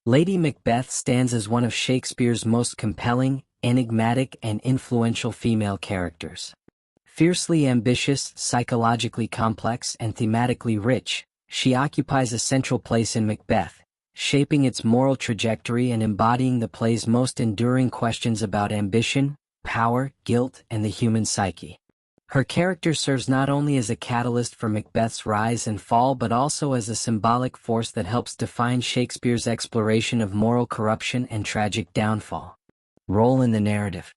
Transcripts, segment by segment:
Lady Macbeth stands as one of Shakespeare's most compelling, enigmatic, and influential female characters. Fiercely ambitious, psychologically complex, and thematically rich, she occupies a central place in Macbeth, shaping its moral trajectory and embodying the play's most enduring questions about ambition, power, guilt, and the human psyche. Her character serves not only as a catalyst for Macbeth's rise and fall but also as a symbolic force that helps define Shakespeare's exploration of moral corruption and tragic downfall. Role in the narrative.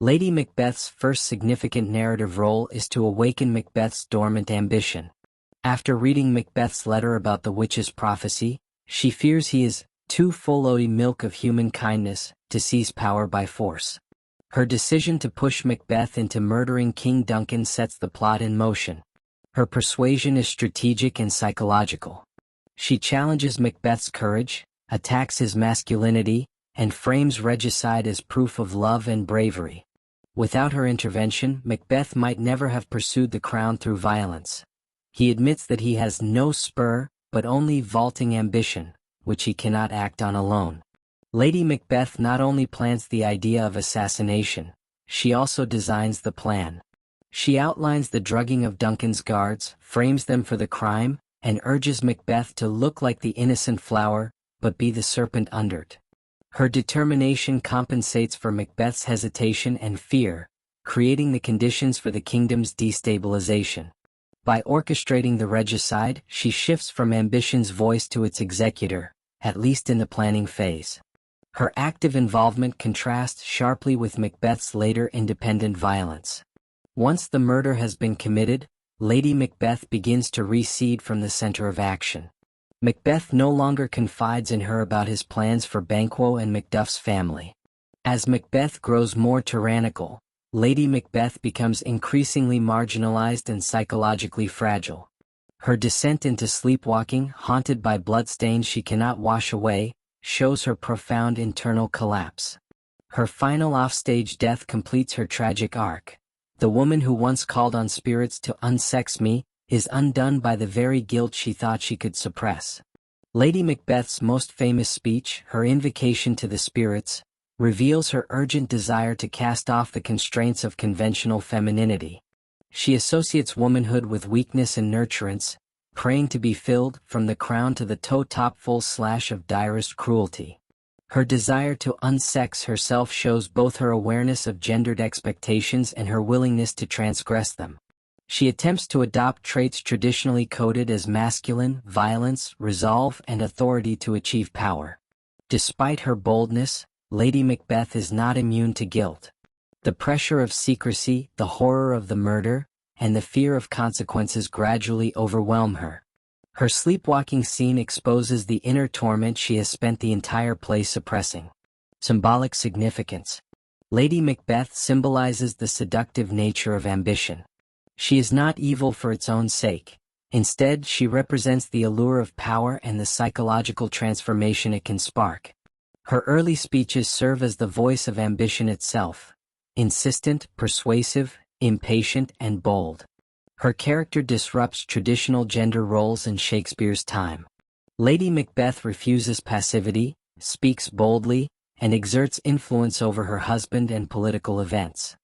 Lady Macbeth's first significant narrative role is to awaken Macbeth's dormant ambition. After reading Macbeth's letter about the witch's prophecy, she fears he is too full of milk of human kindness to seize power by force. Her decision to push Macbeth into murdering King Duncan sets the plot in motion. Her persuasion is strategic and psychological. She challenges Macbeth's courage, attacks his masculinity, and frames regicide as proof of love and bravery. Without her intervention, Macbeth might never have pursued the crown through violence. He admits that he has no spur, but only vaulting ambition, which he cannot act on alone. Lady Macbeth not only plants the idea of assassination, she also designs the plan. She outlines the drugging of Duncan's guards, frames them for the crime, and urges Macbeth to look like the innocent flower, but be the serpent under it. Her determination compensates for Macbeth's hesitation and fear, creating the conditions for the kingdom's destabilization. By orchestrating the regicide, she shifts from ambition's voice to its executor, at least in the planning phase. Her active involvement contrasts sharply with Macbeth's later independent violence. Once the murder has been committed, Lady Macbeth begins to recede from the center of action. Macbeth no longer confides in her about his plans for Banquo and Macduff's family. As Macbeth grows more tyrannical, Lady Macbeth becomes increasingly marginalized and psychologically fragile. Her descent into sleepwalking, haunted by bloodstains she cannot wash away, shows her profound internal collapse. Her final offstage death completes her tragic arc. The woman who once called on spirits to unsex me is undone by the very guilt she thought she could suppress. Lady Macbeth's most famous speech, her invocation to the spirits, reveals her urgent desire to cast off the constraints of conventional femininity. She associates womanhood with weakness and nurturance, praying to be filled from the crown to the toe-top full slash of direst cruelty. Her desire to unsex herself shows both her awareness of gendered expectations and her willingness to transgress them. She attempts to adopt traits traditionally coded as masculine, violence, resolve, and authority to achieve power. Despite her boldness, Lady Macbeth is not immune to guilt. The pressure of secrecy, the horror of the murder, and the fear of consequences gradually overwhelm her. Her sleepwalking scene exposes the inner torment she has spent the entire play suppressing. Symbolic significance. Lady Macbeth symbolizes the seductive nature of ambition. She is not evil for its own sake. Instead, she represents the allure of power and the psychological transformation it can spark. Her early speeches serve as the voice of ambition itself, insistent, persuasive, impatient, and bold. Her character disrupts traditional gender roles in Shakespeare's time. Lady Macbeth refuses passivity, speaks boldly, and exerts influence over her husband and political events.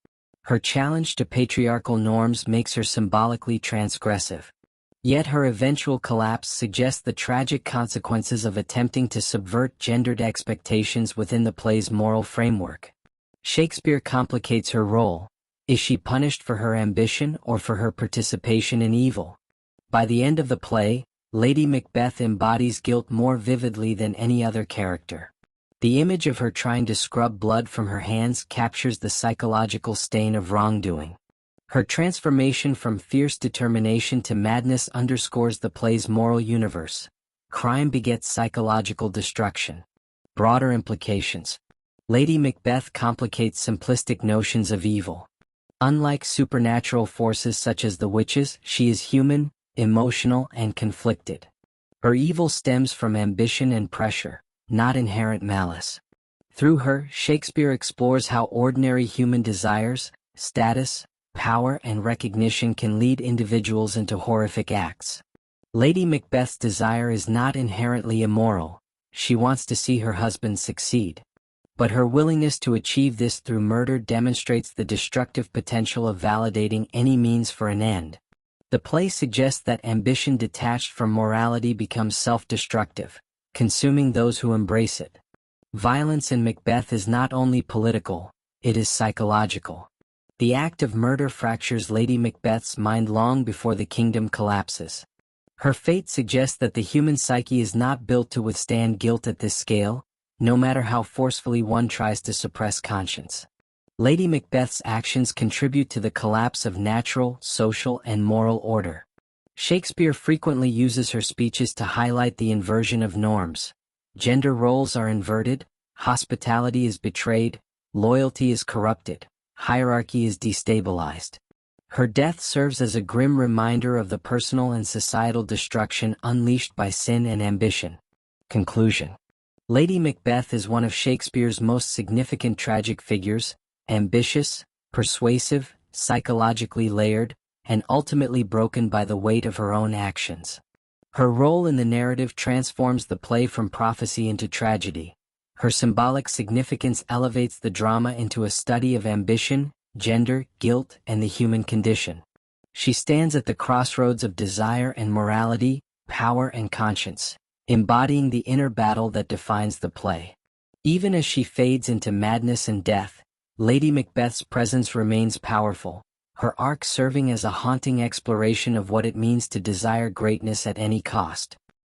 Her challenge to patriarchal norms makes her symbolically transgressive. Yet her eventual collapse suggests the tragic consequences of attempting to subvert gendered expectations within the play's moral framework. Shakespeare complicates her role. Is she punished for her ambition or for her participation in evil? By the end of the play, Lady Macbeth embodies guilt more vividly than any other character. The image of her trying to scrub blood from her hands captures the psychological stain of wrongdoing. Her transformation from fierce determination to madness underscores the play's moral universe. Crime begets psychological destruction. Broader implications. Lady Macbeth complicates simplistic notions of evil. Unlike supernatural forces such as the witches, she is human, emotional, and conflicted. Her evil stems from ambition and pressure, not inherent malice. Through her, Shakespeare explores how ordinary human desires, status, power, and recognition can lead individuals into horrific acts. Lady Macbeth's desire is not inherently immoral. She wants to see her husband succeed. But her willingness to achieve this through murder demonstrates the destructive potential of validating any means for an end. The play suggests that ambition detached from morality becomes self-destructive, consuming those who embrace it. Violence in Macbeth is not only political, it is psychological. The act of murder fractures Lady Macbeth's mind long before the kingdom collapses. Her fate suggests that the human psyche is not built to withstand guilt at this scale, no matter how forcefully one tries to suppress conscience. Lady Macbeth's actions contribute to the collapse of natural, social, and moral order. Shakespeare frequently uses her speeches to highlight the inversion of norms. Gender roles are inverted, hospitality is betrayed, loyalty is corrupted, hierarchy is destabilized. Her death serves as a grim reminder of the personal and societal destruction unleashed by sin and ambition. Conclusion. Lady Macbeth is one of Shakespeare's most significant tragic figures, ambitious, persuasive, psychologically layered, and ultimately broken by the weight of her own actions. Her role in the narrative transforms the play from prophecy into tragedy. Her symbolic significance elevates the drama into a study of ambition, gender, guilt, and the human condition. She stands at the crossroads of desire and morality, power and conscience, embodying the inner battle that defines the play. Even as she fades into madness and death, Lady Macbeth's presence remains powerful, her arc serving as a haunting exploration of what it means to desire greatness at any cost.